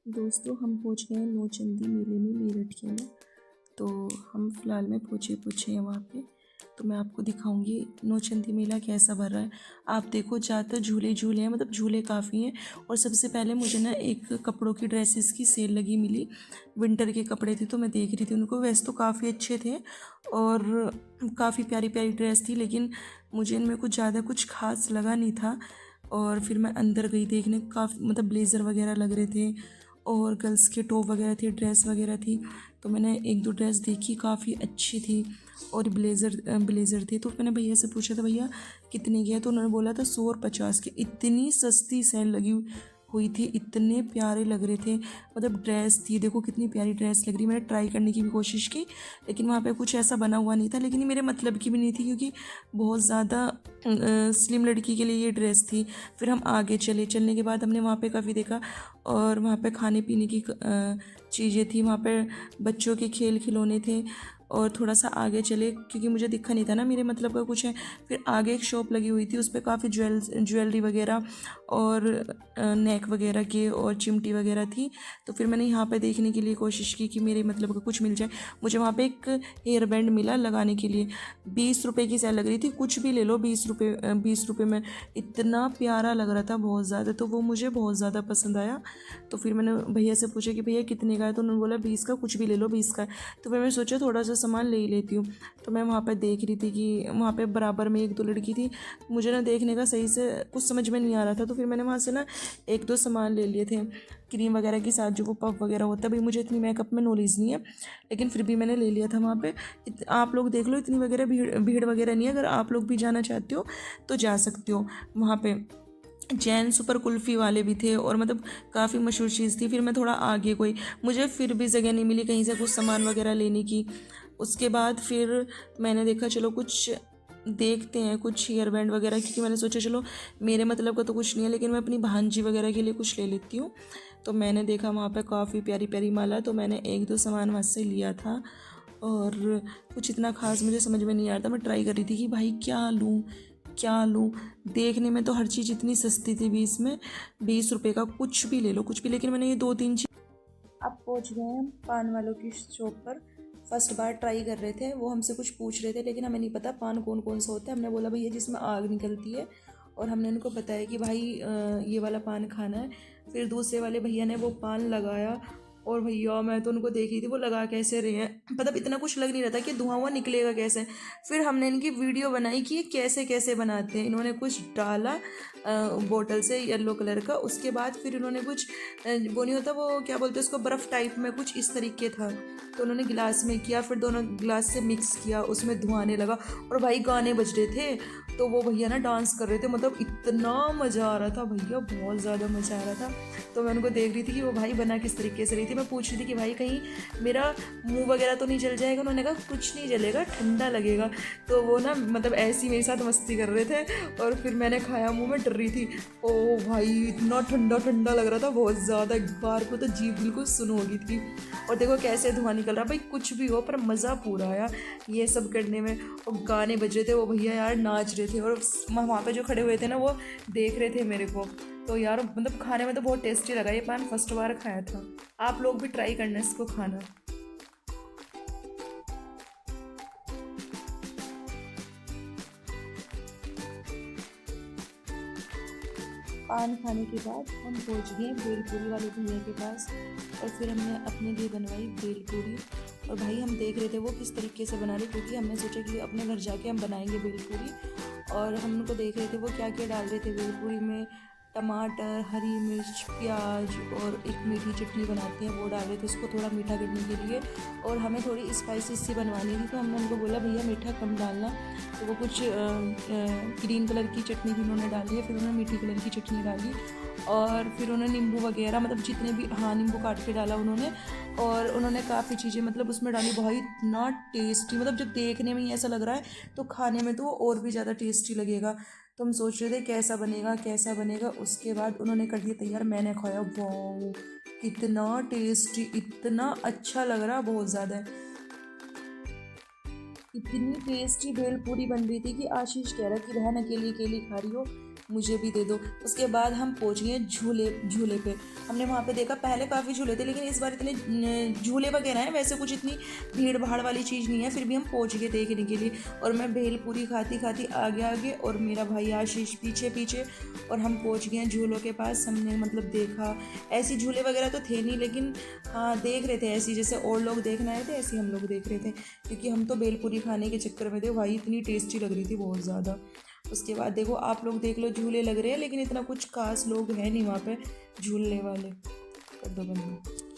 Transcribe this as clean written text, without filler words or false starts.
दोस्तों हम पहुंच गए हैं नौचंदी मेले में मेरठ के में। तो हम फ़िलहाल में पहुँचे हैं वहाँ पे। तो मैं आपको दिखाऊंगी नौचंदी मेला कैसा भर रहा है। आप देखो ज़्यादातर झूले हैं, मतलब झूले काफ़ी हैं। और सबसे पहले मुझे ना एक कपड़ों की ड्रेसेस की सेल लगी मिली। विंटर के कपड़े थे तो मैं देख रही थी उनको, वैसे तो काफ़ी अच्छे थे और काफ़ी प्यारी प्यारी ड्रेस थी, लेकिन मुझे इनमें कुछ ज़्यादा कुछ खास लगा नहीं था। और फिर मैं अंदर गई देखने, काफ़ी मतलब ब्लेज़र वगैरह लग रहे थे और गर्ल्स के टॉप वगैरह थे, ड्रेस वगैरह थी। तो मैंने एक दो ड्रेस देखी, काफ़ी अच्छी थी। और ब्लेज़र थे। तो मैंने भैया से पूछा था भैया कितने के हैं, तो उन्होंने बोला था 100 और 50 के। इतनी सस्ती सेल लगी हुई थी, इतने प्यारे लग रहे थे। मतलब ड्रेस थी, देखो कितनी प्यारी ड्रेस लग रही। मैंने ट्राई करने की भी कोशिश की, लेकिन वहाँ पे कुछ ऐसा बना हुआ नहीं था, लेकिन ये मेरे मतलब की भी नहीं थी क्योंकि बहुत ज़्यादा स्लिम लड़की के लिए ये ड्रेस थी। फिर हम आगे चलने के बाद हमने वहाँ पे काफ़ी देखा और वहाँ पे खाने पीने की चीज़ें थी। वहाँ पे बच्चों के खेल खिलौने थे। और थोड़ा सा आगे चले क्योंकि मुझे दिखा नहीं था ना मेरे मतलब का कुछ है। फिर आगे एक शॉप लगी हुई थी, उस पर काफ़ी ज्वेलरी वगैरह और नेक वगैरह के और चिमटी वगैरह थी। तो फिर मैंने यहाँ पे देखने के लिए कोशिश की कि मेरे मतलब का कुछ मिल जाए। मुझे वहाँ पे एक हेयर बैंड मिला लगाने के लिए, 20 रुपये की सेल लग रही थी। कुछ भी ले लो 20 रुपये में। इतना प्यारा लग रहा था, बहुत ज़्यादा, तो वो मुझे बहुत ज़्यादा पसंद आया। तो फिर मैंने भैया से पूछा कि भैया कितने का है, तो उन्होंने बोला 20 का, कुछ भी ले लो 20 का। तो फिर मैंने सोचा थोड़ा सा सामान ले ही लेती हूँ। तो मैं वहाँ पर देख रही थी कि वहाँ पे बराबर में एक दो लड़की थी। मुझे ना देखने का सही से कुछ समझ में नहीं आ रहा था, तो फिर मैंने वहाँ से ना एक दो सामान ले लिए थे क्रीम वगैरह के साथ, जो वो पफ वगैरह होता है। भाई मुझे इतनी मेकअप में नॉलेज नहीं है, लेकिन फिर भी मैंने ले लिया था वहाँ पे। आप लोग देख लो, इतनी वगैरह भीड़ वगैरह नहीं है। अगर आप लोग भी जाना चाहते हो तो जा सकते हो। वहाँ पे जैन सुपर कुल्फ़ी वाले भी थे और मतलब काफ़ी मशहूर चीज़ थी। फिर मैं थोड़ा आगे कोई, मुझे फिर भी जगह नहीं मिली कहीं से कुछ सामान वगैरह लेने की। उसके बाद फिर मैंने देखा चलो कुछ देखते हैं, कुछ हेयर बैंड वगैरह, क्योंकि मैंने सोचा चलो मेरे मतलब का तो कुछ नहीं है, लेकिन मैं अपनी भांजी वगैरह के लिए कुछ ले लेती हूँ। तो मैंने देखा वहाँ पे काफ़ी प्यारी प्यारी माला, तो मैंने एक दो सामान वहाँ से लिया था। और कुछ इतना खास मुझे समझ में नहीं आ रहा था। मैं ट्राई कर रही थी कि भाई क्या लूँ क्या लूँ। देखने में तो हर चीज़ इतनी सस्ती थी, 20 रुपये का कुछ भी ले लो कुछ भी, लेकिन मैंने ये दो तीन चीज़। अब पहुंच गए हम पान वालों की शॉप पर। फर्स्ट बार ट्राई कर रहे थे, वो हमसे कुछ पूछ रहे थे, लेकिन हमें नहीं पता पान कौन कौन सा होता है। हमने बोला भैया जिसमें आग निकलती है, और हमने उनको बताया कि भाई ये वाला पान खाना है। फिर दूसरे वाले भैया ने वो पान लगाया, और भैया मैं तो उनको देख रही थी वो लगा कैसे रहे हैं, मतलब इतना कुछ लग नहीं रहा था कि धुआं हुआ निकलेगा कैसे। फिर हमने इनकी वीडियो बनाई कि ये कैसे कैसे बनाते हैं। इन्होंने कुछ डाला बोतल से येलो कलर का, उसके बाद फिर इन्होंने कुछ वो नहीं होता, वो क्या बोलते हैं उसको, बर्फ़ टाइप में कुछ इस तरीके था। तो उन्होंने गिलास में किया, फिर दोनों गिलास से मिक्स किया, उसमें धुआं आने लगा और भाई गाने बज रहे थे। तो वो भैया ना डांस कर रहे थे, मतलब इतना मज़ा आ रहा था भैया, बहुत ज़्यादा मज़ा आ रहा था। तो मैं उनको देख रही थी कि वो भाई बना किस तरीके से रही थी। मैं पूछ रही थी कि भाई कहीं मेरा मुंह वगैरह तो नहीं जल जाएगा। उन्होंने कहा कुछ नहीं जलेगा, ठंडा लगेगा। तो वो ना मतलब ऐसी मेरे साथ मस्ती कर रहे थे, और फिर मैंने खाया, मुंह में डर रही थी। ओ भाई इतना ठंडा ठंडा लग रहा था, बहुत ज़्यादा। एक बार को तो जीभ बिल्कुल सुन हो गई थी। और देखो कैसे धुआं निकल रहा। भाई कुछ भी हो पर मज़ा पूरा आया ये सब करने में। और गाने बज रहे थे, वो भैया यार नाच रहे थे, और वहाँ पे जो खड़े हुए थे ना वो देख रहे थे मेरे को। तो यार मतलब खाने में तो बहुत टेस्टी लगा। ये पान फर्स्ट बार खाया था, आप लोग भी ट्राई करना इसको खाना। पान खाने के बाद हम पहुंच गए भेलपूरी वाले भैया के पास, और फिर हमने अपने लिए बनवाई भेलपूरी। और भाई हम देख रहे थे वो किस तरीके से बना रहे, क्योंकि हमने सोचा कि अपने घर जाके हम बनाएंगे भेलपूरी। और हम उनको देख रहे थे वो क्या क्या डाल रहे थे भेलपूरी में। टमाटर, हरी मिर्च, प्याज और एक मीठी चटनी बनाते हैं वो डाल रहे थे उसको थोड़ा मीठा करने के लिए। और हमें थोड़ी स्पाइसी सी बनवानी थी, तो हमने उनको बोला भैया मीठा कम डालना। तो वो कुछ ग्रीन कलर की चटनी भी उन्होंने डाली है, फिर उन्होंने मीठी कलर की चटनी डाली। और फिर उन्होंने नींबू वगैरह मतलब जितने भी, हाँ नींबू काट के डाला उन्होंने। और उन्होंने काफ़ी चीज़ें मतलब उसमें डाली। भाई इतना टेस्टी, मतलब जब देखने में ही ऐसा लग रहा है तो खाने में तो वो और भी ज़्यादा टेस्टी लगेगा। तो हम सोच रहे थे कैसा बनेगा कैसा बनेगा। उसके बाद उन्होंने कर दिया तैयार, मैंने खाया, वाह कितना टेस्टी, इतना अच्छा लग रहा, बहुत ज़्यादा। इतनी टेस्टी भेलपूरी बन रही थी कि आशीष कह रहा कि बहन अकेली अकेली खा रही हो, मुझे भी दे दो। उसके बाद हम पहुंच गए झूले पे। हमने वहाँ पे देखा, पहले काफ़ी झूले थे लेकिन इस बार इतने झूले वगैरह हैं, वैसे कुछ इतनी भीड़ भाड़ वाली चीज़ नहीं है, फिर भी हम पहुंच गए देखने के लिए। और मैं भेलपूरी खाती खाती आगे आगे और मेरा भाई आशीष पीछे पीछे, और हम पहुंच गए झूलों के पास। हमने मतलब देखा, ऐसी झूले वगैरह तो थे नहीं लेकिन हाँ देख रहे थे ऐसी, जैसे और लोग देखने आए थे ऐसे हम लोग देख रहे थे, क्योंकि हम तो भेलपूरी खाने के चक्कर में थे। भाई इतनी टेस्टी लग रही थी बहुत ज़्यादा। उसके बाद देखो आप लोग देख लो, झूले लग रहे हैं लेकिन इतना कुछ खास लोग हैं नहीं वहाँ पे झूलने वाले। कर दो बंद।